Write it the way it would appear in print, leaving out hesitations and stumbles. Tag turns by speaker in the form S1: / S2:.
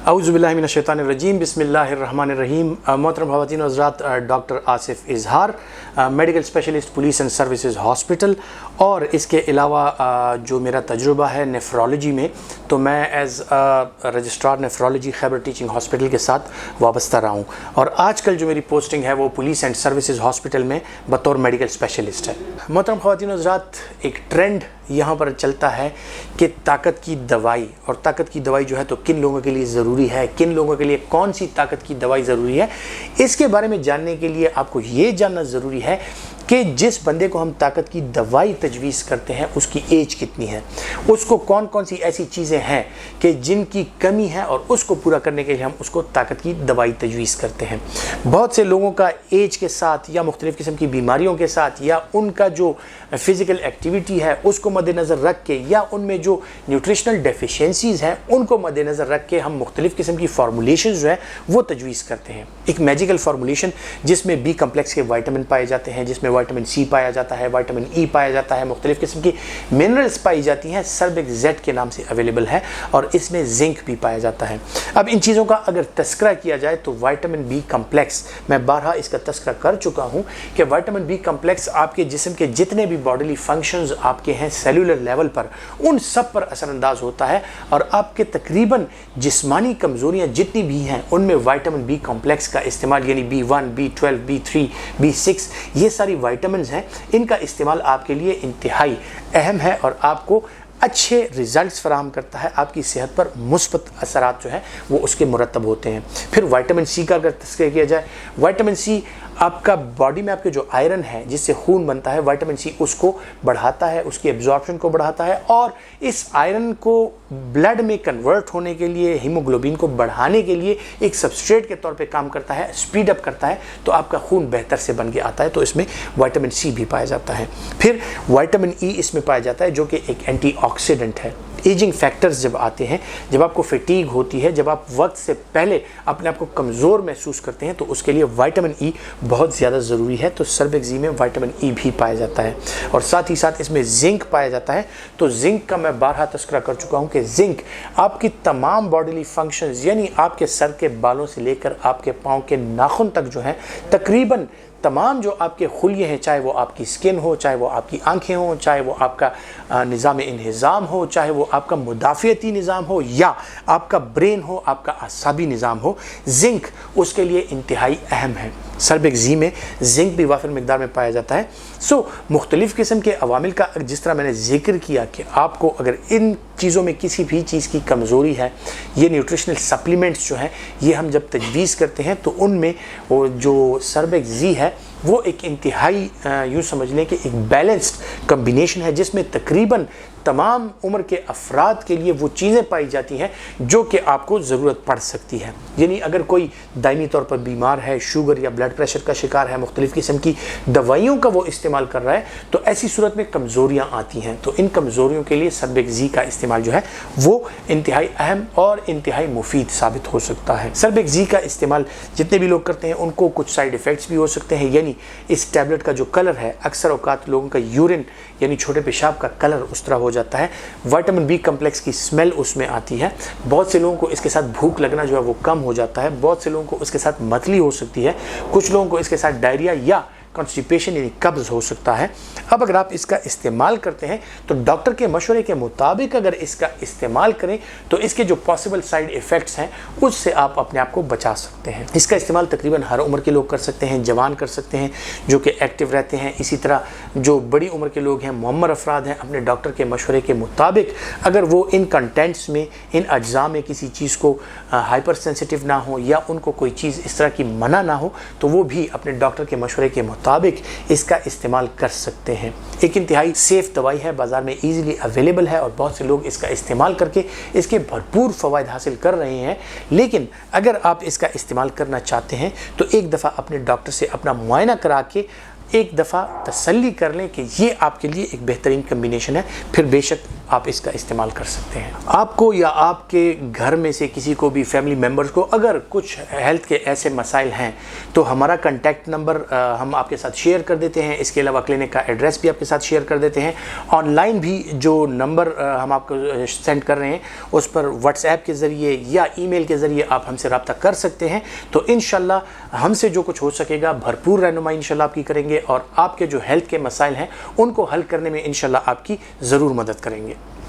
S1: औज़ुबिल्लाहि मिनश्शैतानिर्रजीम बिस्मिल्लाहिर्रहमानिर्रहीम। मोहतरम ख़वातीन और हज़रात, डॉक्टर आसिफ इज़हार, medical specialist police and services hospital, और इसके अलावा जो मेरा तजुर्बा है नेफ्रोलॉजी में, तो मैं as registrar nephrology Khyber teaching hospital के साथ वाबस्ता रहा हूँ। और आजकल जो मेरी पोस्टिंग है वो पुलिस एंड सर्विसेज हॉस्पिटल में बतौर मेडिकल स्पेशलिस्ट है। मोहतरम ख़वातीन और हज़रात, एक ट्रेंड यहाँ पर चलता है कि ताकत की दवाई, और ताकत की दवाई जो है तो किन लोगों के लिए ज़रूरी है, किन लोगों के लिए कौन सी ताकत की दवाई ज़रूरी है, इसके बारे में जानने के लिए आपको ये जानना ज़रूरी है कि जिस बंदे को हम ताकत की दवाई तजवीज़ करते हैं उसकी एज कितनी है, उसको कौन कौन सी ऐसी चीज़ें हैं कि जिनकी कमी है और उसको पूरा करने के लिए हम उसको ताकत की दवाई तजवीज़ करते हैं। बहुत से लोगों का एज के साथ या मुख्तलिफ़ किस्म की बीमारियों के साथ या उनका जो फ़िज़िकल एक्टिविटी है उसको मद्देनज़र रख के या उनमें जो न्यूट्रिशनल डेफिशिएंसीज़ हैं उनको मद्देनज़र रख के हम मुख्तलिफ़ किस्म की फार्मूलेशन जो है वो तजवीज़ करते हैं। एक मैजिकल फार्मूलेशन जिसमें बी कम्प्लेक्स के विटामिन पाए जाते हैं, जिसमें विटामिन सी पाया जाता है, विटामिन ई पाया जाता है, मुख्तलिफ़ किस्म की मिनरल्स पाई जाती हैं, सर्बेक्जेट के नाम से अवेलेबल है, और इसमें जिंक भी पाया जाता है। अब इन चीज़ों का अगर तस्करा किया जाए तो विटामिन बी कम्प्लेक्स, मैं बारहा इसका तस्करा कर चुका हूँ कि विटामिन बी कम्प्लेक्स आपके जिस्म के जितने भी बॉडीली फंक्शंस आपके हैं सेलुलर लेवल पर, उन सब पर असरअंदाज होता है, और आपके तकरीबन जिस्मानी कमज़ोरियाँ जितनी भी हैं उनमें विटामिन बी कम्प्लेक्स का इस्तेमाल, यानी B1, B12, B3, B6, ये सारी विटामिन्स हैं, इनका इस्तेमाल आपके लिए इंतहाई अहम है और आपको अच्छे रिज़ल्ट्स फराहम करता है। आपकी सेहत पर मुस्बत असरात जो है वो उसके मुरतब होते हैं। फिर विटामिन सी का अगर तस्करा किया जाए, विटामिन सी आपका बॉडी में आपके जो आयरन है जिससे खून बनता है, विटामिन सी उसको बढ़ाता है, उसकी एब्जॉर्प्शन को बढ़ाता है, और इस आयरन को ब्लड में कन्वर्ट होने के लिए, हीमोग्लोबिन को बढ़ाने के लिए एक सबस्ट्रेट के तौर पे काम करता है, स्पीड अप करता है, तो आपका खून बेहतर से बन के आता है। तो इसमें विटामिन सी भी पाया जाता है। फिर विटामिन ई इसमें पाया जाता है जो कि एक एंटीऑक्सीडेंट है। एजिंग फैक्टर्स जब आते हैं, जब आपको फटीग होती है, जब आप वक्त से पहले अपने आप को कमज़ोर महसूस करते हैं, तो उसके लिए विटामिन ई बहुत ज़्यादा ज़रूरी है। तो सर्बेक्जी में विटामिन ई भी पाया जाता है, और साथ ही साथ इसमें जिंक पाया जाता है। तो जिंक का मैं बारहा तस्करा कर चुका हूँ कि जिंक आपकी तमाम बॉडीली फंक्शंस, यानी आपके सर के बालों से लेकर आपके पाँव के नाखून तक जो है, तकरीबन तमाम जो आपके खुलिये हैं, चाहे वो आपकी स्किन हो, चाहे वो आपकी आंखें हो, चाहे वो आपका निज़ाम इंहिज़ाम हो, चाहे वो आपका मुदाफ़ियती निज़ाम हो, या आपका ब्रेन हो, आपका आसाबी निज़ाम हो, जिंक उसके लिए इंतहाई अहम है। सर्बेक्जी में जिंक भी वाफिर मिकदार में पाया जाता है। मुख्तलिफ़ किस्म के अवामिल का जिस तरह मैंने जिक्र किया कि आपको अगर इन चीज़ों में किसी भी चीज़ की कमज़ोरी है, ये न्यूट्रिशनल सप्लीमेंट्स जो हैं ये हम जब तजवीज़ करते हैं तो उनमें वो जो सर्बेक्जी है वो एक इंतहाई यूँ समझ लें कि एक बैलेंस्ड कम्बिनेशन है, जिसमें तकरीबन तमाम उम्र के अफराद के लिए वो चीज़ें पाई जाती हैं जो कि आपको ज़रूरत पड़ सकती है। यानी अगर कोई दायमी तौर पर बीमार है, शुगर या ब्लड प्रेशर का शिकार है, मुख्तलिफ़ किस्म की दवाइयों का वो इस्तेमाल कर रहा है, तो ऐसी सूरत में कमज़ोरियाँ आती हैं। तो इन कमज़ोरियों के लिए सर्बेक्जी का इस्तेमाल जो है वो इंतहाई अहम और इंतहाई मुफीद साबित हो सकता है। सर्बेक्जी का इस्तेमाल जितने भी लोग करते हैं उनको कुछ साइड इफ़ेक्ट्स भी हो सकते हैं। यानी इस टैबलेट का जो कलर है, अक्सर औकात लोगों का यूरिन यानी छोटे पेशाब का कलर उस तरह हो जाता है। विटामिन बी कम्प्लेक्स की स्मेल उसमें आती है। बहुत से लोगों को इसके साथ भूख लगना जो है वो कम हो जाता है। बहुत से लोगों को इसके साथ मतली हो सकती है। कुछ लोगों को इसके साथ डायरिया या कॉन्स्टिपेशन यानी कब्ज़ हो सकता है। अब अगर आप इसका इस्तेमाल करते हैं तो डॉक्टर के मशवरे के मुताबिक अगर इसका इस्तेमाल करें तो इसके जो पॉसिबल साइड इफ़ेक्ट्स हैं उससे आप अपने आप को बचा सकते हैं। इसका इस्तेमाल तकरीबन हर उम्र के लोग कर सकते हैं, जवान कर सकते हैं जो कि एक्टिव रहते हैं। इसी तरह जो बड़ी उम्र के लोग हैं, मुअम्मर अफराद हैं, अपने डॉक्टर के मशवरे के मुताबिक अगर वो इन कंटेंट्स में, इन अज्जा में किसी चीज़ को हाइपर सेंसिटिव ना हो या उनको कोई चीज़ इस तरह की मना ना हो, तो वो भी अपने डॉक्टर के मशवरे के मुताबिक इसका इस्तेमाल कर सकते हैं। एक इंतहाई सेफ दवाई है, बाजार में इजीली अवेलेबल है, और बहुत से लोग इसका इस्तेमाल करके इसके भरपूर फ़वाइद हासिल कर रहे हैं। लेकिन अगर आप इसका इस्तेमाल करना चाहते हैं तो एक दफ़ा अपने डॉक्टर से अपना मुआयना करा के एक दफ़ा तसल्ली कर लें कि ये आपके लिए एक बेहतरीन कम्बिनेशन है। फिर बेशक آپ اس کا استعمال کر سکتے ہیں۔ آپ کو یا آپ کے گھر میں سے کسی کو بھی فیملی ممبرز کو اگر کچھ ہیلتھ کے ایسے مسائل ہیں تو ہمارا کنٹیکٹ نمبر ہم آپ کے ساتھ شیئر کر دیتے ہیں، اس کے علاوہ کلینک کا ایڈریس بھی آپ کے ساتھ شیئر کر دیتے ہیں۔ آن لائن بھی جو نمبر ہم آپ کو سینڈ کر رہے ہیں اس پر واٹس ایپ کے ذریعے یا ای میل کے ذریعے آپ ہم سے رابطہ کر سکتے ہیں، تو انشاءاللہ ہم سے جو کچھ ہو سکے گا بھرپور رہنمائی انشاءاللہ آپ کی کریں گے، اور آپ کے جو ہیلتھ کے مسائل ہیں ان کو حل کرنے میں انشاءاللہ آپ کی ضرور مدد کریں گے۔